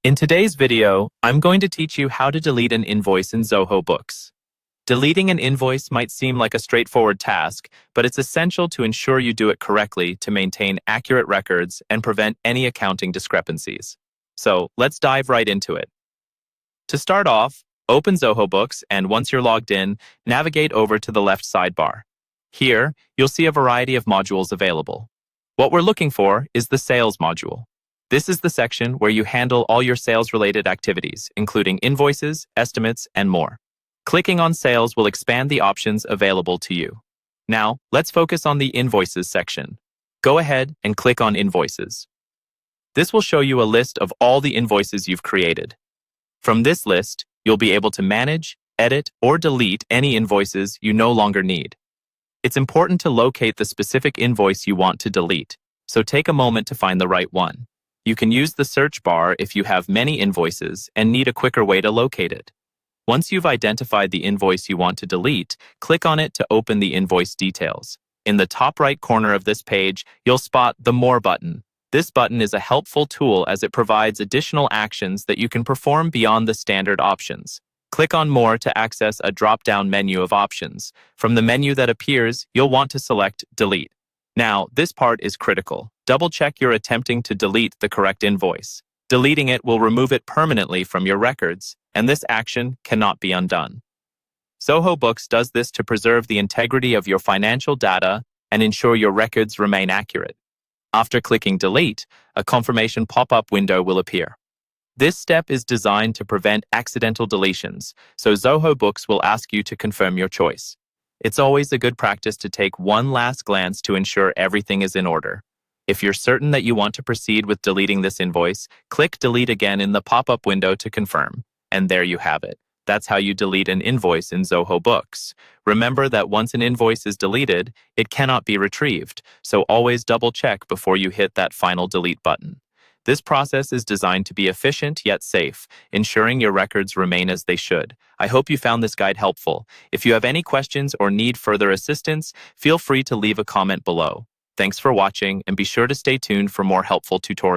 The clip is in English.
In today's video, I'm going to teach you how to delete an invoice in Zoho Books. Deleting an invoice might seem like a straightforward task, but it's essential to ensure you do it correctly to maintain accurate records and prevent any accounting discrepancies. So let's dive right into it. To start off, open Zoho Books and once you're logged in, navigate over to the left sidebar. Here, you'll see a variety of modules available. What we're looking for is the Sales module. This is the section where you handle all your sales-related activities, including invoices, estimates, and more. Clicking on Sales will expand the options available to you. Now, let's focus on the Invoices section. Go ahead and click on Invoices. This will show you a list of all the invoices you've created. From this list, you'll be able to manage, edit, or delete any invoices you no longer need. It's important to locate the specific invoice you want to delete, so take a moment to find the right one. You can use the search bar if you have many invoices and need a quicker way to locate it. Once you've identified the invoice you want to delete, click on it to open the invoice details. In the top right corner of this page, you'll spot the More button. This button is a helpful tool as it provides additional actions that you can perform beyond the standard options. Click on More to access a drop-down menu of options. From the menu that appears, you'll want to select Delete. Now, this part is critical. Double-check you're attempting to delete the correct invoice. Deleting it will remove it permanently from your records, and this action cannot be undone. Zoho Books does this to preserve the integrity of your financial data and ensure your records remain accurate. After clicking Delete, a confirmation pop-up window will appear. This step is designed to prevent accidental deletions, so Zoho Books will ask you to confirm your choice. It's always a good practice to take one last glance to ensure everything is in order. If you're certain that you want to proceed with deleting this invoice, click Delete again in the pop-up window to confirm. And there you have it. That's how you delete an invoice in Zoho Books. Remember that once an invoice is deleted, it cannot be retrieved, so always double-check before you hit that final delete button. This process is designed to be efficient yet safe, ensuring your records remain as they should. I hope you found this guide helpful. If you have any questions or need further assistance, feel free to leave a comment below. Thanks for watching, and be sure to stay tuned for more helpful tutorials.